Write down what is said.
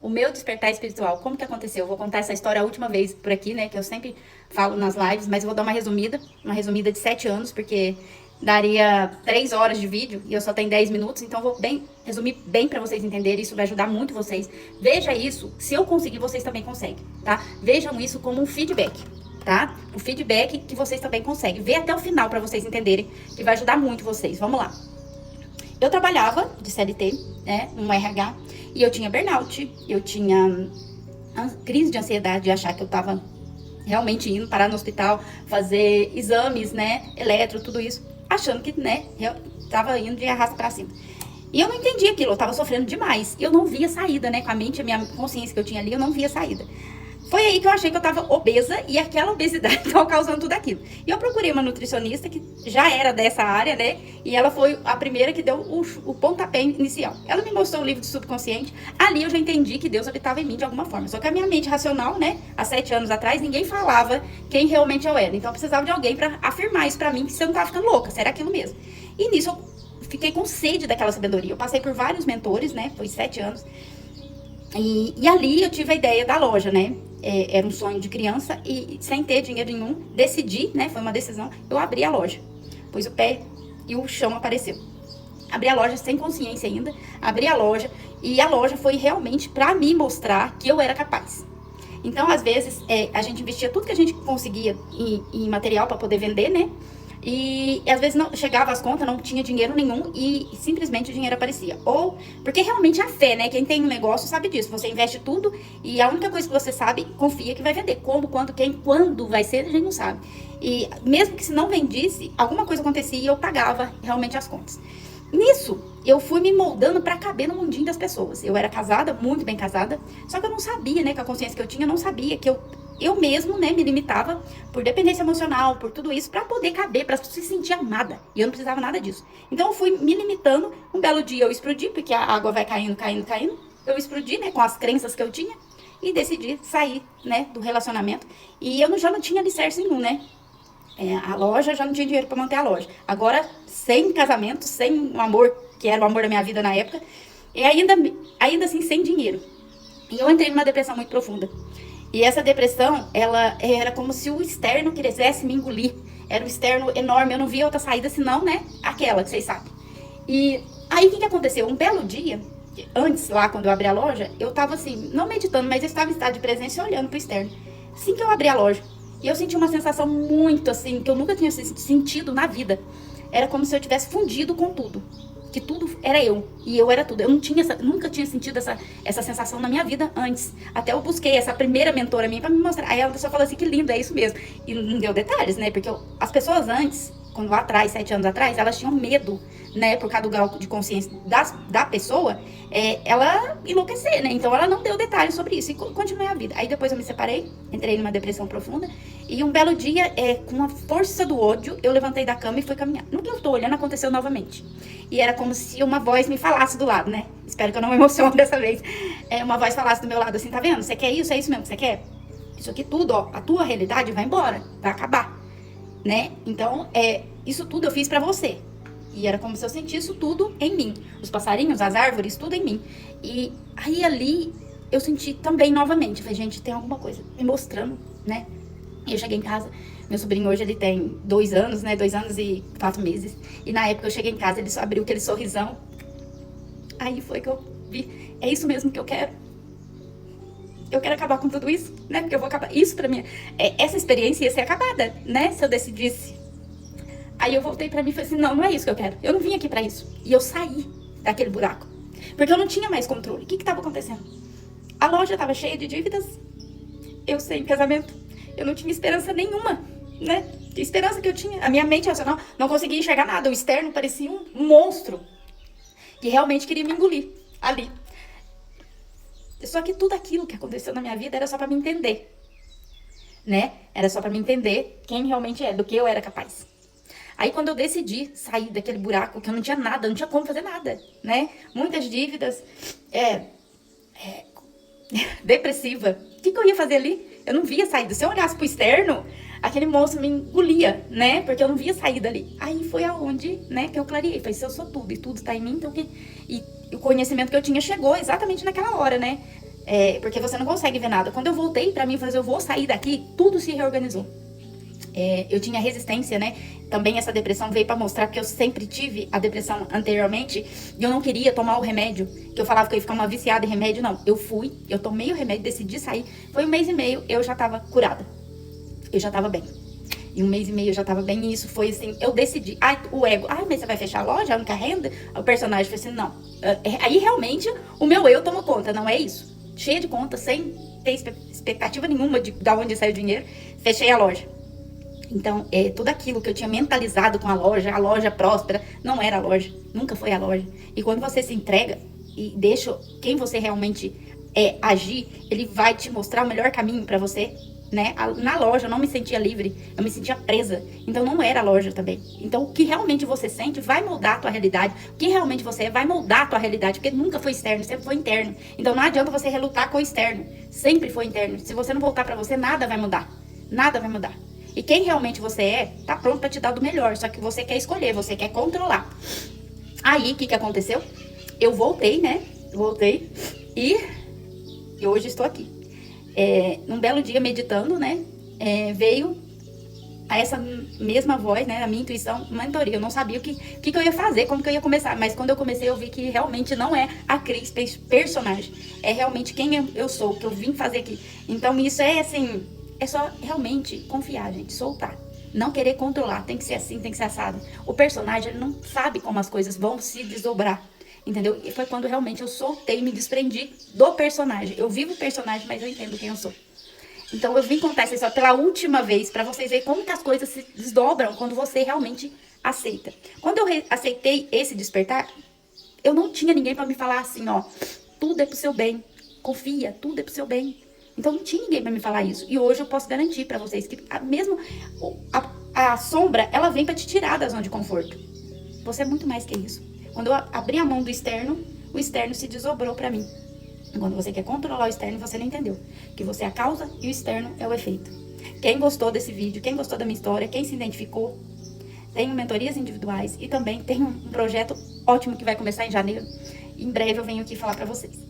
o meu despertar espiritual. Como que aconteceu? Eu vou contar essa história a última vez por aqui, né? Que eu sempre falo nas lives, mas eu vou dar uma resumida de 7 anos, porque daria 3 horas de vídeo e eu só tenho 10 minutos, então eu vou resumir bem pra vocês entenderem. Isso vai ajudar muito vocês. Veja isso, se eu conseguir, vocês também conseguem, tá? Vejam isso como um feedback. Tá? O feedback que vocês também conseguem. Vê até o final pra vocês entenderem, que vai ajudar muito vocês. Vamos lá. Eu trabalhava de CLT, né, no RH, e eu tinha burnout, eu tinha crise de ansiedade de achar que eu tava realmente indo parar no hospital, fazer exames, né, eletro, tudo isso, achando que, né, eu tava indo de arrasta pra cima. E eu não entendi aquilo, eu tava sofrendo demais. Eu não via saída, né, com a mente, a minha consciência que eu tinha ali, eu não via saída. Foi aí que eu achei que eu tava obesa e aquela obesidade tava causando tudo aquilo. E eu procurei uma nutricionista que já era dessa área, né? E ela foi a primeira que deu o pontapé inicial. Ela me mostrou o livro do subconsciente. Ali eu já entendi que Deus habitava em mim de alguma forma. Só que a minha mente racional, né? Há 7 anos atrás, ninguém falava quem realmente eu era. Então eu precisava de alguém pra afirmar isso pra mim, que você não tava ficando louca, se era aquilo mesmo. E nisso eu fiquei com sede daquela sabedoria. Eu passei por vários mentores, né? Foi 7 anos. E ali eu tive a ideia da loja, né? Era um sonho de criança e sem ter dinheiro nenhum, decidi, né? Foi uma decisão, eu abri a loja. Pus o pé e o chão apareceu. Abri a loja sem consciência ainda, abri a loja e a loja foi realmente pra me mostrar que eu era capaz. Então, às vezes, a gente investia tudo que a gente conseguia em material para poder vender, né? E às vezes não chegava às contas, não tinha dinheiro nenhum e simplesmente o dinheiro aparecia. Ou, porque realmente a fé, né? Quem tem um negócio sabe disso. Você investe tudo e a única coisa que você sabe, confia que vai vender. Como, quando, quem, quando vai ser, a gente não sabe. E mesmo que se não vendisse, alguma coisa acontecia e eu pagava realmente as contas. Nisso, eu fui me moldando pra caber no mundinho das pessoas. Eu era casada, muito bem casada, só que eu não sabia, né, com a consciência que eu tinha, eu não sabia que eu mesmo, né, me limitava por dependência emocional, por tudo isso, pra poder caber, pra se sentir amada. E eu não precisava nada disso. Então eu fui me limitando. Um belo dia eu explodi, porque a água vai caindo, caindo, caindo. Eu explodi, né, com as crenças que eu tinha e decidi sair, né, do relacionamento. E eu já não tinha alicerce nenhum, né? A loja, já não tinha dinheiro pra manter a loja. Agora, sem casamento, sem o amor, que era o amor da minha vida na época, e ainda assim, sem dinheiro. E eu entrei numa depressão muito profunda. E essa depressão, ela era como se o externo quisesse me engolir. Era um externo enorme, eu não via outra saída senão, né, aquela que vocês sabem. E aí, o que aconteceu? Um belo dia, antes lá, quando eu abri a loja, eu tava assim, não meditando, mas eu estava em estado de presença e olhando pro externo. Assim que eu abri a loja, e eu senti uma sensação muito assim, que eu nunca tinha sentido na vida. Era como se eu tivesse fundido com tudo. Que tudo era eu. E eu era tudo. Eu não tinha nunca tinha sentido essa sensação na minha vida antes. Até eu busquei essa primeira mentora minha pra me mostrar. Aí a pessoa falou assim, que lindo, é isso mesmo. E não deu detalhes, né? Porque as pessoas antes, quando lá atrás, 7 anos atrás, elas tinham medo, né? Por causa do grau de consciência da pessoa, ela enlouquecer, né? Então ela não deu detalhes sobre isso e continuei a vida. Aí depois eu me separei, entrei numa depressão profunda. E um belo dia, com a força do ódio, eu levantei da cama e fui caminhar. No que eu tô olhando, aconteceu novamente. E era como se uma voz me falasse do lado, né? Espero que eu não me emocione dessa vez. Uma voz falasse do meu lado assim, tá vendo? Você quer isso? É isso mesmo que você quer? Isso aqui tudo, ó, a tua realidade vai embora, vai acabar, né? Então, isso tudo eu fiz pra você. E era como se eu sentisse isso tudo em mim. Os passarinhos, as árvores, tudo em mim. E aí ali, eu senti também novamente. Eu falei, gente, tem alguma coisa me mostrando, né? E eu cheguei em casa, meu sobrinho hoje ele tem 2 anos, né? 2 anos e 4 meses. E na época eu cheguei em casa, ele só abriu aquele sorrisão. Aí foi que eu vi, é isso mesmo que eu quero. Eu quero acabar com tudo isso, né? Porque eu vou acabar. Isso pra mim, essa experiência ia ser acabada, né? Se eu decidisse. Aí eu voltei pra mim e falei assim, não, não é isso que eu quero. Eu não vim aqui pra isso. E eu saí daquele buraco. Porque eu não tinha mais controle. O que tava acontecendo? A loja tava cheia de dívidas. Eu sem casamento. Eu não tinha esperança nenhuma, né? Que esperança que eu tinha? A minha mente racional não conseguia enxergar nada. O externo parecia um monstro que realmente queria me engolir ali. Só que tudo aquilo que aconteceu na minha vida era só pra me entender, né? Era só pra me entender quem realmente é, do que eu era capaz. Aí quando eu decidi sair daquele buraco, que eu não tinha nada, não tinha como fazer nada, né? Muitas dívidas, depressiva. O que eu ia fazer ali? Eu não via saída. Se eu olhasse pro externo, aquele monstro me engolia, né? Porque eu não via saída ali. Aí foi aonde, né, que eu clareei. Falei, se eu sou tudo e tudo tá em mim, então e o conhecimento que eu tinha chegou exatamente naquela hora, né? Porque você não consegue ver nada. Quando eu voltei pra mim fazer, eu vou sair daqui, tudo se reorganizou. Eu tinha resistência, né? Também essa depressão veio pra mostrar que eu sempre tive a depressão anteriormente e eu não queria tomar o remédio, que eu falava que eu ia ficar uma viciada em remédio. Não, eu tomei o remédio, decidi sair. Foi 1 mês e meio, eu já tava curada. Eu já tava bem. Em 1 mês e meio eu já tava bem. E isso foi assim, eu decidi. O ego, mas você vai fechar a loja, a única renda? O personagem foi assim, não. Aí realmente o meu eu tomou conta, não é isso. Cheia de conta, sem ter expectativa nenhuma de onde saiu o dinheiro, fechei a loja. Então, tudo aquilo que eu tinha mentalizado com a loja próspera, não era a loja, nunca foi a loja. E quando você se entrega e deixa quem você realmente agir, ele vai te mostrar o melhor caminho para você, né? Na loja eu não me sentia livre, eu me sentia presa. Então não era a loja também. Então o que realmente você sente vai moldar a tua realidade. O que realmente você vai moldar a tua realidade, porque nunca foi externo, sempre foi interno. Então não adianta você relutar com o externo, sempre foi interno. Se você não voltar para você, nada vai mudar. Nada vai mudar. E quem realmente você tá pronto para te dar do melhor, só que você quer escolher, você quer controlar. Aí, o que aconteceu? Eu voltei, né? Voltei e hoje estou aqui. Num belo dia, meditando, né? Veio a essa mesma voz, né? A minha intuição, mentoria. Eu não sabia o que eu ia fazer, como que eu ia começar. Mas quando eu comecei, eu vi que realmente não é a Cris personagem. É realmente quem eu sou, que eu vim fazer aqui. Então, isso é assim... É só realmente confiar, gente, soltar. Não querer controlar, tem que ser assim, tem que ser assado. O personagem, ele não sabe como as coisas vão se desdobrar, entendeu? E foi quando realmente eu soltei e me desprendi do personagem. Eu vivo o personagem, mas eu entendo quem eu sou. Então eu vim contar essa história pela última vez, pra vocês verem como que as coisas se desdobram quando você realmente aceita. Quando eu aceitei esse despertar, eu não tinha ninguém pra me falar assim, ó, tudo é pro seu bem, confia, tudo é pro seu bem. Então não tinha ninguém pra me falar isso. E hoje eu posso garantir pra vocês que mesmo a sombra, ela vem pra te tirar da zona de conforto. Você é muito mais que isso. Quando eu abri a mão do externo, o externo se desdobrou pra mim. Quando você quer controlar o externo, você não entendeu. Que você é a causa e o externo é o efeito. Quem gostou desse vídeo, quem gostou da minha história, quem se identificou, tenho mentorias individuais e também tenho um projeto ótimo que vai começar em janeiro. Em breve eu venho aqui falar pra vocês.